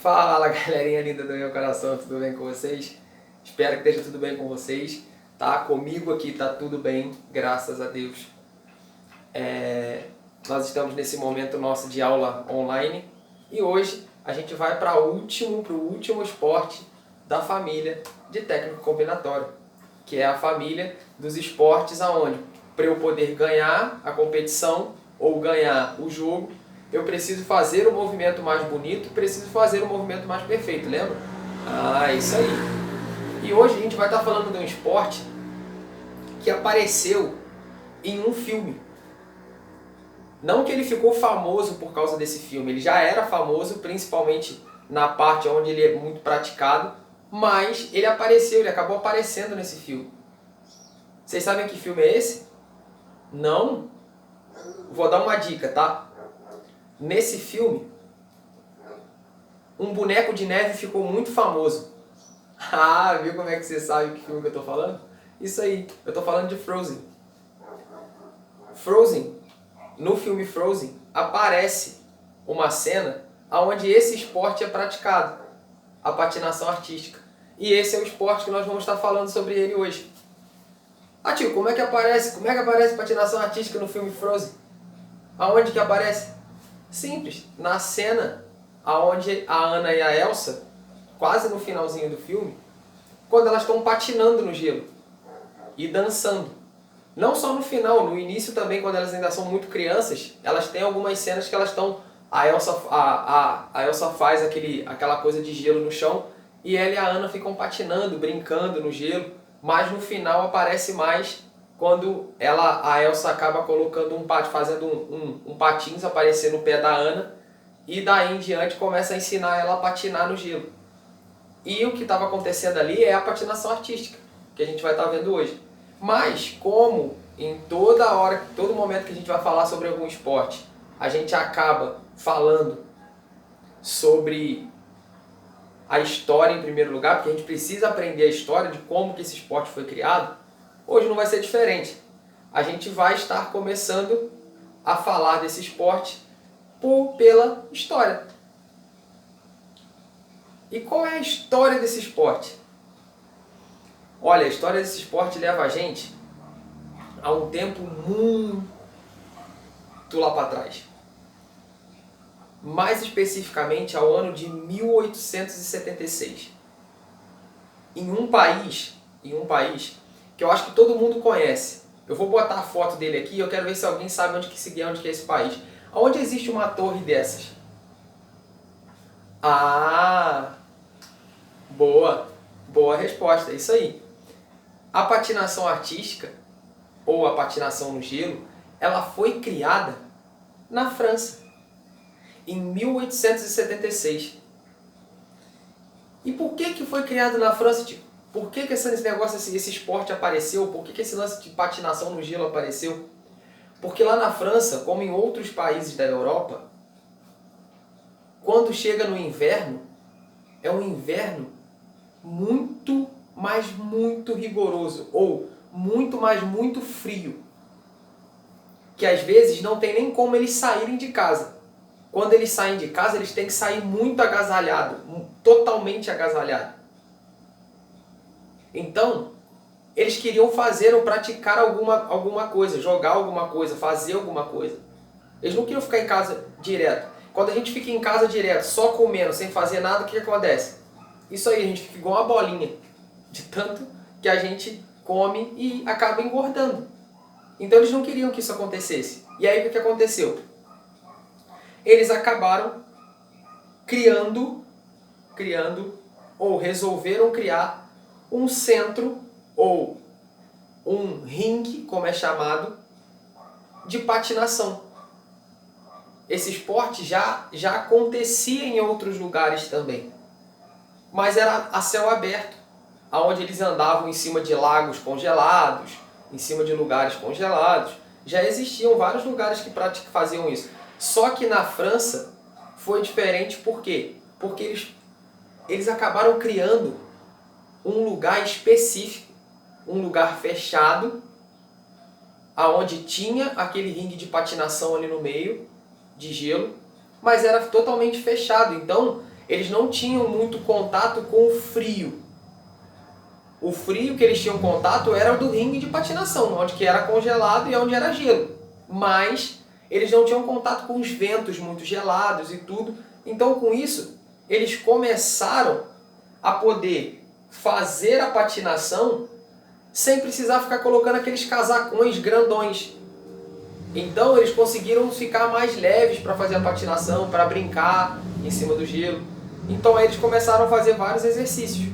Fala galerinha linda do meu coração, tudo bem com vocês? Espero que esteja tudo bem com vocês, tá? Comigo aqui tá tudo bem, graças a Deus. Nós estamos nesse momento nosso de aula online e hoje a gente vai para o último esporte da família de técnico combinatório, que é a família dos esportes aonde, para eu poder ganhar a competição ou ganhar o jogo, eu preciso fazer o movimento mais bonito, preciso fazer o movimento mais perfeito, lembra? Isso aí. E hoje a gente vai estar falando de um esporte que apareceu em um filme. Não que ele ficou famoso por causa desse filme, ele já era famoso principalmente na parte onde ele é muito praticado, mas ele acabou aparecendo nesse filme. Vocês sabem que filme é esse? Não? Vou dar uma dica, tá? Nesse filme, um boneco de neve ficou muito famoso. Viu como é que você sabe que filme que eu tô falando? Isso aí, eu tô falando de Frozen. Frozen, no filme Frozen, aparece uma cena onde esse esporte é praticado, a patinação artística. E esse é o esporte que nós vamos estar falando sobre ele hoje. Tio, como é que aparece patinação artística no filme Frozen? Aonde que aparece? Simples, na cena onde a Anna e a Elsa, quase no finalzinho do filme, quando elas estão patinando no gelo e dançando. Não só no final, no início também, quando elas ainda são muito crianças, elas têm algumas cenas que elas estão... A Elsa faz aquela coisa de gelo no chão e ela e a Anna ficam patinando, brincando no gelo, mas no final aparece mais quando a Elsa acaba colocando fazendo um patins aparecer no pé da Anna e daí em diante começa a ensinar ela a patinar no gelo. E o que estava acontecendo ali é a patinação artística, que a gente vai estar vendo hoje. Mas como em todo momento que a gente vai falar sobre algum esporte, a gente acaba falando sobre a história em primeiro lugar, porque a gente precisa aprender a história de como que esse esporte foi criado, hoje não vai ser diferente. A gente vai estar começando a falar desse esporte pela história. E qual é a história desse esporte? Olha, a história desse esporte leva a gente a um tempo muito lá para trás. Mais especificamente ao ano de 1876. Em um país que eu acho que todo mundo conhece. Eu vou botar a foto dele aqui e eu quero ver se alguém sabe onde que é esse país. Onde existe uma torre dessas? Boa resposta, é isso aí. A patinação artística, ou a patinação no gelo, ela foi criada na França, em 1876. E por que foi criado na França, tipo? Por que esse esporte apareceu? Por que esse lance de patinação no gelo apareceu? Porque lá na França, como em outros países da Europa, quando chega no inverno, é um inverno muito, mas muito rigoroso, ou muito frio, que às vezes não tem nem como eles saírem de casa. Quando eles saem de casa, eles têm que sair muito agasalhado, totalmente agasalhado. Então, eles queriam fazer ou praticar alguma coisa, jogar alguma coisa, fazer alguma coisa. Eles não queriam ficar em casa direto. Quando a gente fica em casa direto, só comendo, sem fazer nada, o que acontece? Isso aí, a gente fica igual uma bolinha, de tanto que a gente come e acaba engordando. Então eles não queriam que isso acontecesse. E aí o que aconteceu? Eles acabaram criando ou resolveram criar um centro ou um ringue, como é chamado, de patinação. Esse esporte já acontecia em outros lugares também, mas era a céu aberto, onde eles andavam em cima de lagos congelados, em cima de lugares congelados. Já existiam vários lugares que faziam isso. Só que na França foi diferente, por quê? Porque eles acabaram criando um lugar específico, um lugar fechado, aonde tinha aquele ringue de patinação ali no meio, de gelo, mas era totalmente fechado. Então, eles não tinham muito contato com o frio. O frio que eles tinham contato era o do ringue de patinação, onde que era congelado e onde era gelo. Mas eles não tinham contato com os ventos muito gelados e tudo. Então, com isso, eles começaram a poder fazer a patinação sem precisar ficar colocando aqueles casacões grandões. Então, eles conseguiram ficar mais leves para fazer a patinação, para brincar em cima do gelo. Então, aí eles começaram a fazer vários exercícios.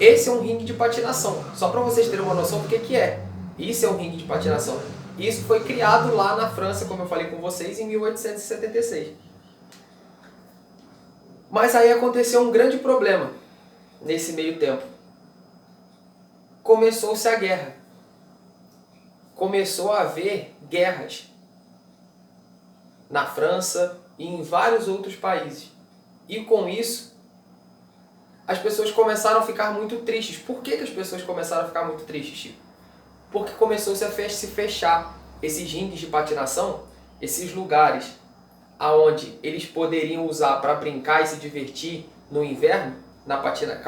Esse é um ringue de patinação. Só para vocês terem uma noção do que é. Isso é um ringue de patinação. Isso foi criado lá na França, como eu falei com vocês, em 1876. Mas aí aconteceu um grande problema nesse meio tempo. Começou-se a guerra. Começou a haver guerras na França e em vários outros países. E com isso, as pessoas começaram a ficar muito tristes. Por que as pessoas começaram a ficar muito tristes, Chico? Porque começou-se a se fechar esses ringues de patinação, esses lugares aonde eles poderiam usar para brincar e se divertir no inverno, com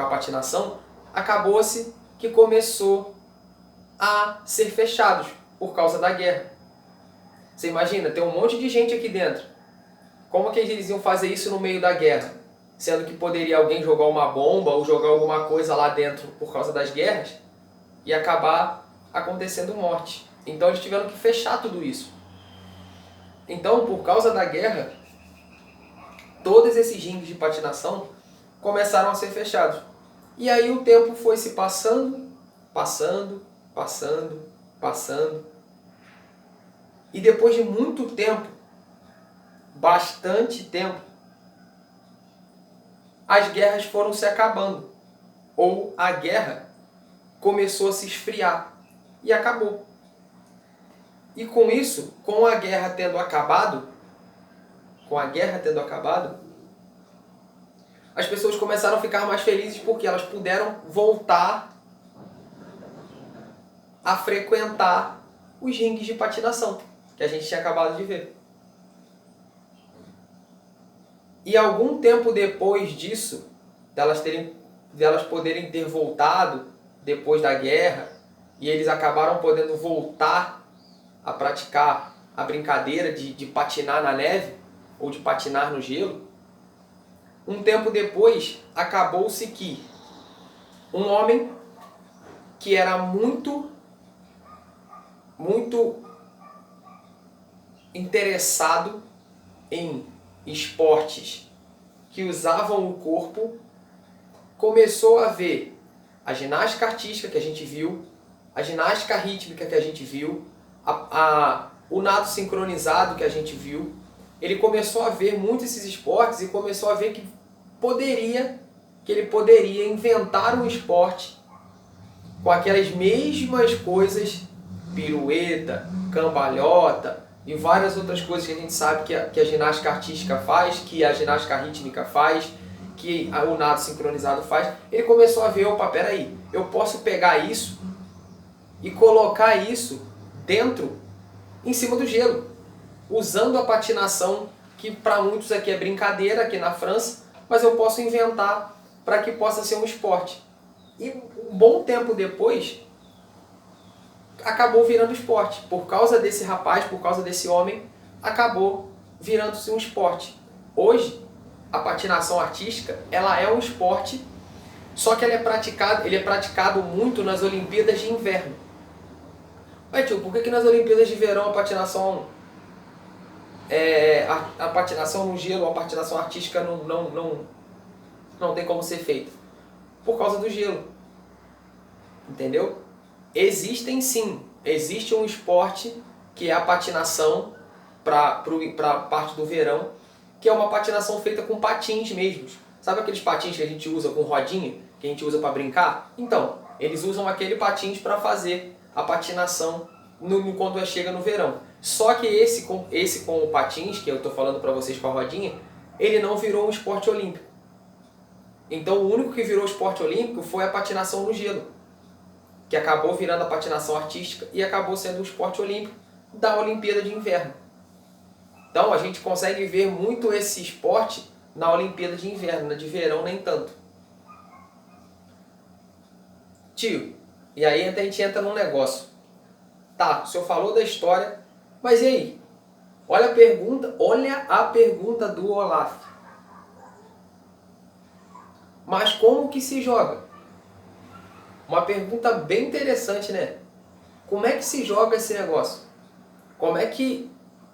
a patinação, acabou-se que começou a ser fechados por causa da guerra. Você imagina, tem um monte de gente aqui dentro. Como que eles iam fazer isso no meio da guerra? Sendo que poderia alguém jogar uma bomba ou jogar alguma coisa lá dentro por causa das guerras e acabar acontecendo morte. Então eles tiveram que fechar tudo isso. Então, por causa da guerra, todos esses ringues de patinação começaram a ser fechados. E aí o tempo foi se passando. E depois de muito tempo, bastante tempo, as guerras foram se acabando. Ou a guerra começou a se esfriar e acabou. E com isso, com a guerra tendo acabado, as pessoas começaram a ficar mais felizes porque elas puderam voltar a frequentar os ringues de patinação que a gente tinha acabado de ver. E algum tempo depois disso, delas poderem ter voltado depois da guerra, e eles acabaram podendo voltar a praticar a brincadeira de patinar na neve ou de patinar no gelo, um tempo depois acabou-se que um homem que era muito interessado em esportes que usavam o corpo, começou a ver a ginástica artística que a gente viu, a ginástica rítmica que a gente viu, o nado sincronizado que a gente viu. Ele começou a ver muito esses esportes e começou a ver que ele poderia inventar um esporte com aquelas mesmas coisas, pirueta, cambalhota e várias outras coisas que a gente sabe que a ginástica artística faz, que a ginástica rítmica faz, que o nado sincronizado faz. Ele começou a ver, opa, peraí, eu posso pegar isso e colocar isso dentro, em cima do gelo, usando a patinação, que para muitos aqui é brincadeira, aqui na França, mas eu posso inventar para que possa ser um esporte. E um bom tempo depois, acabou virando esporte. Por causa desse rapaz, por causa desse homem, acabou virando-se um esporte. Hoje, a patinação artística, ela é um esporte, só que ele é praticado muito nas Olimpíadas de Inverno. Ué, tio, por que nas Olimpíadas de Verão a patinação no gelo, a patinação artística não tem como ser feita? Por causa do gelo. Entendeu? Existe um esporte que é a patinação para a parte do verão, que é uma patinação feita com patins mesmos. Sabe aqueles patins que a gente usa com rodinha, que a gente usa para brincar? Então, eles usam aquele patins para fazer a patinação quando chega no verão. Só que esse com o patins, que eu estou falando para vocês com a rodinha, ele não virou um esporte olímpico. Então o único que virou esporte olímpico foi a patinação no gelo, que acabou virando a patinação artística e acabou sendo o esporte olímpico da Olimpíada de Inverno. Então a gente consegue ver muito esse esporte na Olimpíada de Inverno, na de verão nem tanto. Tio, e aí a gente entra num negócio. Tá, o senhor falou da história, mas e aí? Olha a pergunta do Olaf. Mas como que se joga? Uma pergunta bem interessante, né? Como é que se joga esse negócio? Como é que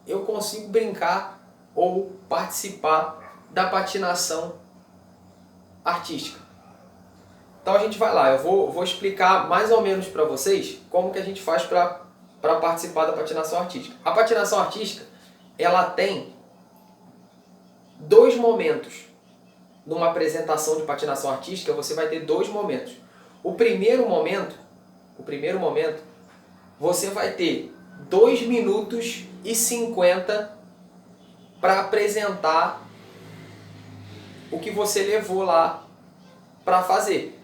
eu consigo brincar ou participar da patinação artística? Então a gente vai lá, eu vou explicar mais ou menos para vocês como que a gente faz para participar da patinação artística. A patinação artística, ela tem dois momentos. Numa apresentação de patinação artística, você vai ter dois momentos. O primeiro momento, você vai ter 2 minutos e 50 para apresentar o que você levou lá para fazer.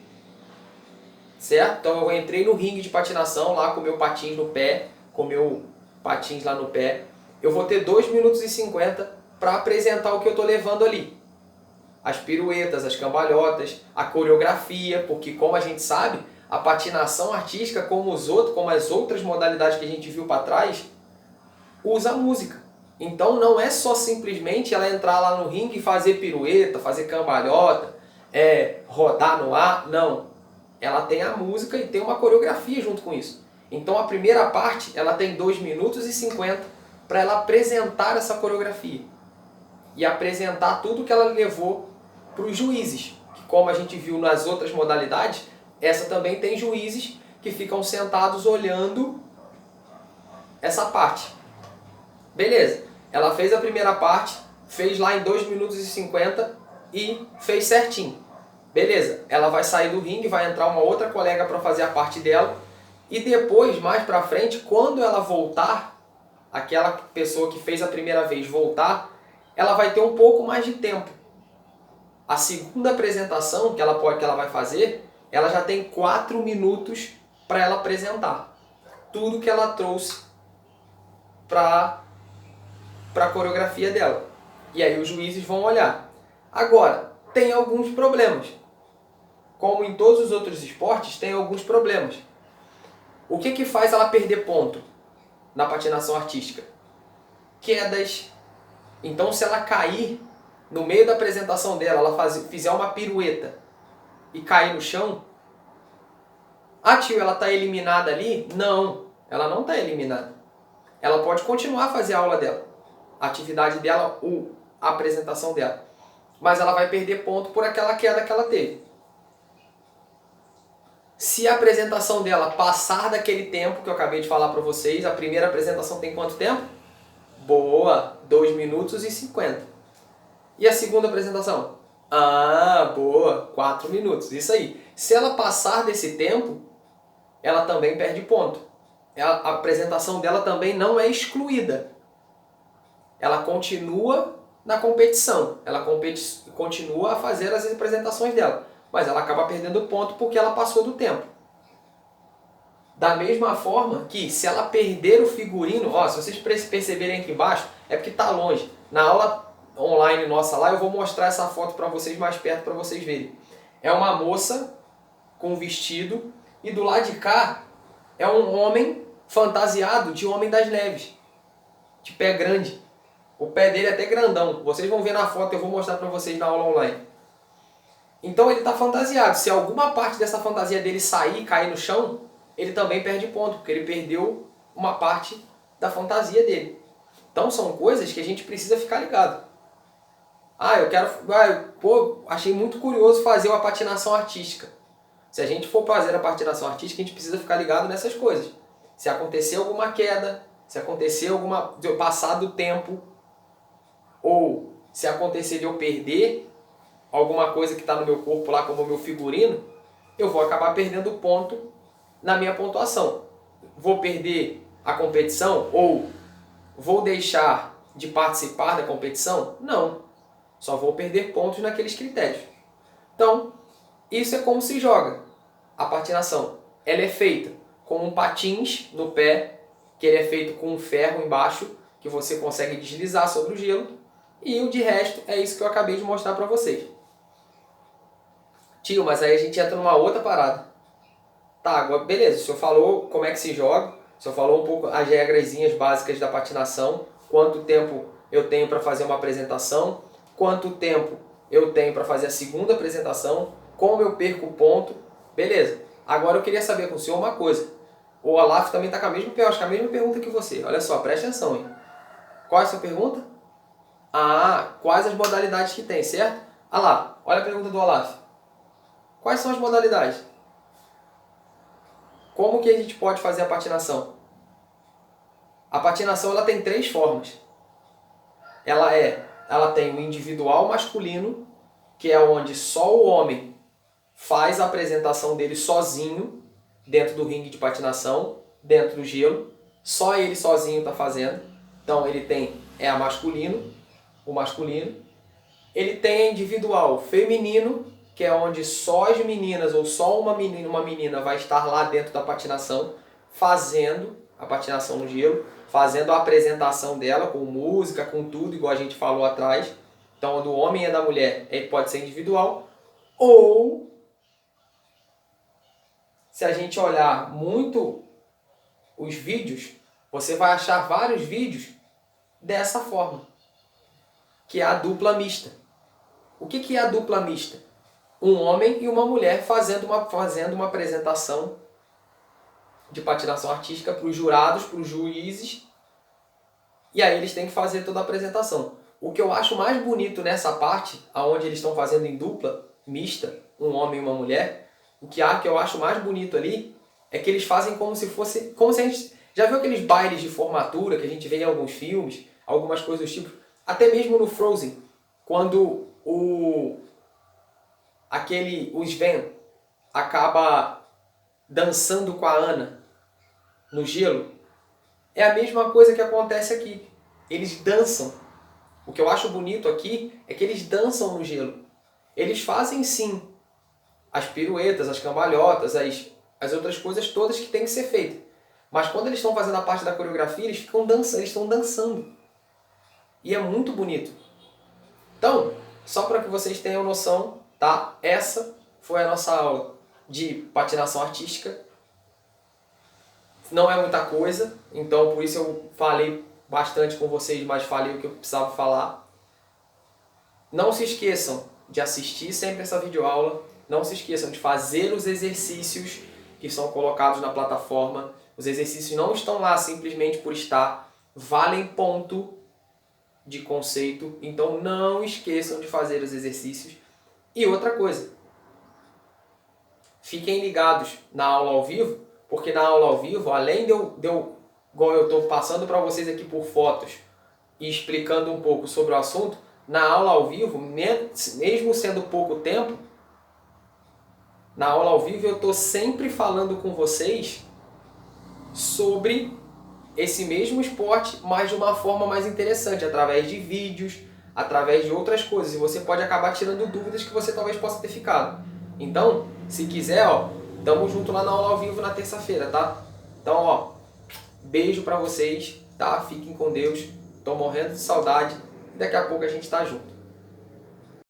Certo? Então eu entrei no ringue de patinação lá com meu patins no pé, com meu patins lá no pé. Eu vou ter 2 minutos e 50 para apresentar o que eu estou levando ali. As piruetas, as cambalhotas, a coreografia, porque como a gente sabe, a patinação artística, como as outras modalidades que a gente viu para trás, usa música. Então não é só simplesmente ela entrar lá no ringue e fazer pirueta, fazer cambalhota, rodar no ar, não. Ela tem a música e tem uma coreografia junto com isso. Então a primeira parte, ela tem 2 minutos e 50 para ela apresentar essa coreografia. E apresentar tudo que ela levou para os juízes. Que como a gente viu nas outras modalidades, essa também tem juízes que ficam sentados olhando essa parte. Beleza, ela fez a primeira parte, fez lá em 2 minutos e 50 e fez certinho. Beleza, ela vai sair do ringue, vai entrar uma outra colega para fazer a parte dela. E depois, mais para frente, quando ela voltar, aquela pessoa que fez a primeira vez voltar, ela vai ter um pouco mais de tempo. A segunda apresentação que ela vai fazer, ela já tem 4 minutos para ela apresentar tudo que ela trouxe para a coreografia dela. E aí os juízes vão olhar. Agora, tem alguns problemas. Como em todos os outros esportes, tem alguns problemas. O que faz ela perder ponto na patinação artística? Quedas. Então, se ela cair no meio da apresentação dela, ela fizer uma pirueta e cair no chão, tio, ela está eliminada ali? Não, ela não está eliminada. Ela pode continuar a fazer a aula dela, a atividade dela, a apresentação dela. Mas ela vai perder ponto por aquela queda que ela teve. Se a apresentação dela passar daquele tempo que eu acabei de falar para vocês, a primeira apresentação tem quanto tempo? Boa, 2 minutos e 50. E a segunda apresentação? Boa, 4 minutos. Isso aí. Se ela passar desse tempo, ela também perde ponto. A apresentação dela também não é excluída. Ela continua na competição. Ela continua a fazer as apresentações dela. Mas ela acaba perdendo ponto porque ela passou do tempo. Da mesma forma que se ela perder o figurino, se vocês perceberem aqui embaixo, é porque está longe. Na aula online nossa lá, eu vou mostrar essa foto para vocês mais perto para vocês verem. É uma moça com vestido e do lado de cá é um homem fantasiado de Homem das Neves, de pé grande. O pé dele é até grandão. Vocês vão ver na foto, eu vou mostrar para vocês na aula online. Então ele está fantasiado. Se alguma parte dessa fantasia dele sair e cair no chão, ele também perde ponto, porque ele perdeu uma parte da fantasia dele. Então são coisas que a gente precisa ficar ligado. Achei muito curioso fazer uma patinação artística. Se a gente for fazer a patinação artística, a gente precisa ficar ligado nessas coisas. Se acontecer alguma queda, se acontecer de eu passar do tempo, ou se acontecer de eu perder alguma coisa que está no meu corpo lá, como o meu figurino, eu vou acabar perdendo ponto na minha pontuação. Vou perder a competição ou vou deixar de participar da competição? Não. Só vou perder pontos naqueles critérios. Então, isso é como se joga a patinação. Ela é feita com um patins no pé, que ele é feito com um ferro embaixo, que você consegue deslizar sobre o gelo, E o de resto é isso que eu acabei de mostrar para vocês. Tio, mas aí a gente entra numa outra parada. Tá, agora beleza, o senhor falou como é que se joga, o senhor falou um pouco as regrazinhas básicas da patinação, quanto tempo eu tenho para fazer uma apresentação, quanto tempo eu tenho para fazer a segunda apresentação, como eu perco o ponto, beleza. Agora eu queria saber com o senhor uma coisa. O Olaf também está com a mesma pergunta que você. Olha só, preste atenção, hein? Qual é a sua pergunta? Ah, quais as modalidades que tem, certo? Ah lá, olha a pergunta do Olaf. Quais são as modalidades? Como que a gente pode fazer a patinação? A patinação ela tem 3 formas. Ela tem o individual masculino, que é onde só o homem faz a apresentação dele sozinho, dentro do ringue de patinação, dentro do gelo. Só ele sozinho está fazendo. Então ele tem o masculino. Ele tem a individual feminino, que é onde só as meninas ou só uma menina vai estar lá dentro da patinação, fazendo a patinação no gelo, fazendo a apresentação dela com música, com tudo, igual a gente falou atrás. Então, do homem e da mulher, ele pode ser individual. Ou, se a gente olhar muito os vídeos, você vai achar vários vídeos dessa forma, que é a dupla mista. O que é a dupla mista? Um homem e uma mulher fazendo uma apresentação de patinação artística para os jurados, para os juízes, e aí eles têm que fazer toda a apresentação. O que eu acho mais bonito nessa parte, onde eles estão fazendo em dupla mista, um homem e uma mulher, o que eu acho mais bonito ali é que eles fazem como se a gente já viu aqueles bailes de formatura que a gente vê em alguns filmes, algumas coisas do tipo, até mesmo no Frozen, quando o Sven acaba dançando com a Anna no gelo, é a mesma coisa que acontece aqui. Eles dançam. O que eu acho bonito aqui é que eles dançam no gelo. Eles fazem sim as piruetas, as cambalhotas, as outras coisas todas que tem que ser feitas. Mas quando eles estão fazendo a parte da coreografia, eles estão dançando. E é muito bonito. Então, só para que vocês tenham noção, tá? Essa foi a nossa aula de patinação artística. Não é muita coisa, então por isso eu falei bastante com vocês, mas falei o que eu precisava falar. Não se esqueçam de assistir sempre essa videoaula. Não se esqueçam de fazer os exercícios que são colocados na plataforma. Os exercícios não estão lá simplesmente por estar, valem ponto de conceito, então não esqueçam de fazer os exercícios. E outra coisa, fiquem ligados na aula ao vivo, porque na aula ao vivo, além igual eu estou passando para vocês aqui por fotos e explicando um pouco sobre o assunto, na aula ao vivo, mesmo sendo pouco tempo, na aula ao vivo eu estou sempre falando com vocês sobre esse mesmo esporte, mas de uma forma mais interessante, através de vídeos, através de outras coisas. E você pode acabar tirando dúvidas que você talvez possa ter ficado. Então, se quiser, tamo junto lá na aula ao vivo na terça-feira, tá? Então, beijo pra vocês, tá? Fiquem com Deus. Tô morrendo de saudade. E daqui a pouco a gente tá junto.